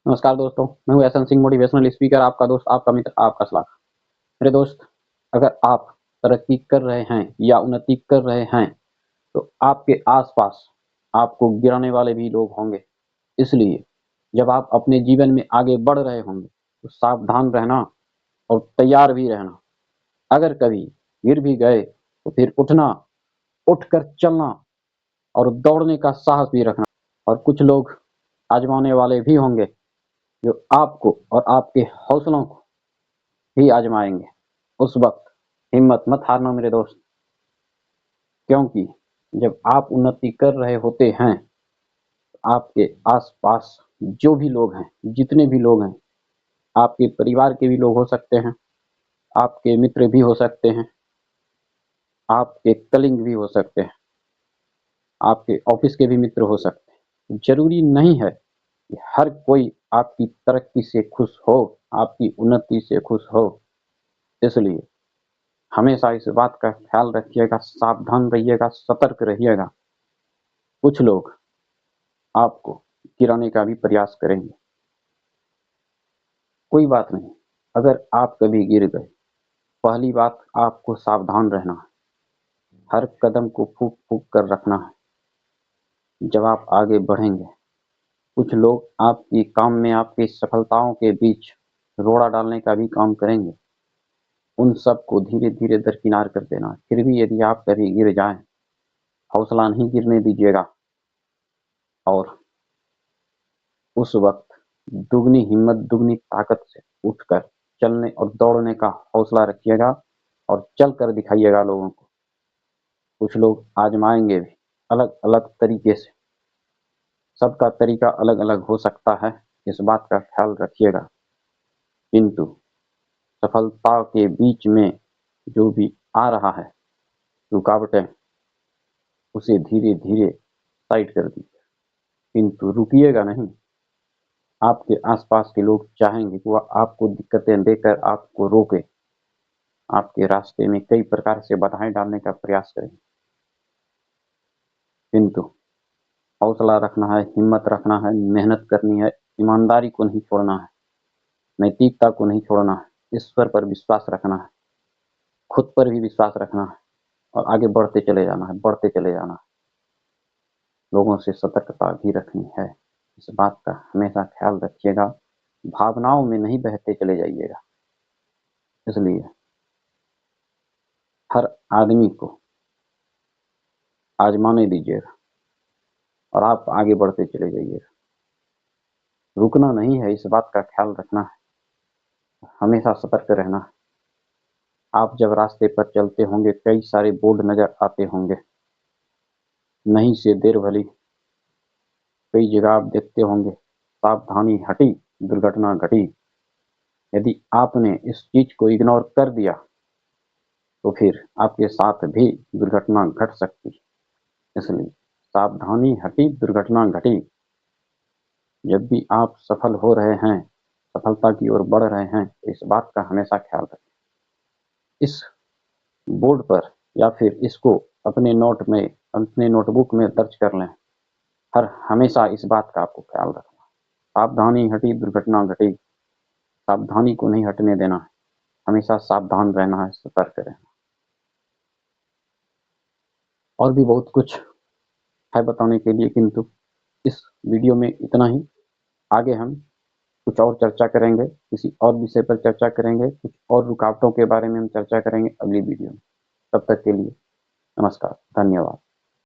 नमस्कार दोस्तों, मैं हूँ एहसन सिंह, मोटिवेशनल स्पीकर, आपका दोस्त, आपका मित्र, आपका सलाहकार। मेरे दोस्त, अगर आप तरक्की कर रहे हैं या उन्नति कर रहे हैं, तो आपके आस-पास आपको गिराने वाले भी लोग होंगे। इसलिए जब आप अपने जीवन में आगे बढ़ रहे होंगे, तो सावधान रहना और तैयार भी रहना। अगर कभी गिर भी गए, तो फिर उठना, उठकर चलना और दौड़ने का साहस भी रखना। और कुछ लोग आज़माने वाले भी होंगे, जो आपको और आपके हौसलों को भी आजमाएंगे। उस वक्त हिम्मत मत हारना मेरे दोस्त, क्योंकि जब आप उन्नति कर रहे होते हैं, आपके आसपास जो भी लोग हैं, जितने भी लोग हैं, आपके परिवार के भी लोग हो सकते हैं, आपके मित्र भी हो सकते हैं, आपके कलीग भी हो सकते हैं, आपके ऑफिस के भी मित्र हो सकते हैं। जरूरी नहीं है कि हर कोई आपकी तरक्की से खुश हो, आपकी उन्नति से खुश हो। इसलिए हमेशा इस बात का ख्याल रखिएगा, सावधान रहिएगा, सतर्क रहिएगा। कुछ लोग आपको गिराने का भी प्रयास करेंगे। कोई बात नहीं, अगर आप कभी गिर गए, पहली बात आपको सावधान रहना है। हर कदम को फूँक-फूँक कर रखना है। जब आप आगे बढ़ेंगे, कुछ लोग आपकी काम में आपकी सफलताओं के बीच रोड़ा डालने का भी काम करेंगे। उन सबको धीरे-धीरे दरकिनार कर देना है। फिर भी यदि आप कभी गिर जाएँ, हौसला नहीं गिरने दीजिएगा और उस वक्त दुगनी हिम्मत, दुगनी ताकत से उठकर चलने और दौड़ने का हौसला रखिएगा और चल कर दिखाइएगा लोगों को। कुछ लोग आजमाएंगे भी अलग-अलग तरीके से। सबका तरीका अलग-अलग हो सकता है, इस बात का ख्याल रखिएगा। किंतु सफलता के बीच में जो भी आ रहा है रुकावटें, उसे धीरे-धीरे साइड कर दीजिए, किंतु रुकिएगा नहीं। आपके आसपास के लोग चाहेंगे कि वह आपको दिक्कतें देकर आपको रोके, आपके रास्ते में कई प्रकार से बाधाएं डालने का प्रयास करेंगे। किंतु हौसला रखना है, हिम्मत रखना है, मेहनत करनी है, ईमानदारी को नहीं छोड़ना है, नैतिकता को नहीं छोड़ना है, ईश्वर पर विश्वास रखना है, खुद पर भी विश्वास रखना है और आगे बढ़ते चले जाना है, बढ़ते चले जाना है। लोगों से सतर्कता भी रखनी है। इस बात का हमेशा ख्याल रखिएगा। भावनाओं में नहीं बहते चले जाइएगा। इसलिए हर आदमी को आजमाने दीजिएगा और आप आगे बढ़ते चले जाइएगा। रुकना नहीं है, इस बात का ख्याल रखना है, हमेशा सतर्क रहना है। आप जब रास्ते पर चलते होंगे, कई सारे बोर्ड नजर आते होंगे, नहीं से देर भली। कई जगह आप देखते होंगे, सावधानी हटी, दुर्घटना घटी। यदि आपने इस चीज को इग्नोर कर दिया, तो फिर आपके साथ भी दुर्घटना घट सकती है। इसलिए सावधानी हटी, दुर्घटना घटी। जब भी आप सफल हो रहे हैं, सफलता की ओर बढ़ रहे हैं, तो इस बात का हमेशा ख्याल रखें। इस बोर्ड पर या फिर इसको अपने नोट में, अपने नोटबुक में दर्ज कर लें। हर हमेशा इस बात का आपको ख्याल रखना है। सावधानी हटी, दुर्घटना घटी। सावधानी को नहीं हटने देना है, हमेशा सावधान रहना है, सतर्क रहना। और भी बहुत कुछ है बताने के लिए, किंतु इस वीडियो में इतना ही। आगे हम कुछ और चर्चा करेंगे, किसी और विषय पर चर्चा करेंगे, कुछ और रुकावटों के बारे में हम चर्चा करेंगे अगली वीडियो में। तब तक के लिए नमस्कार, धन्यवाद।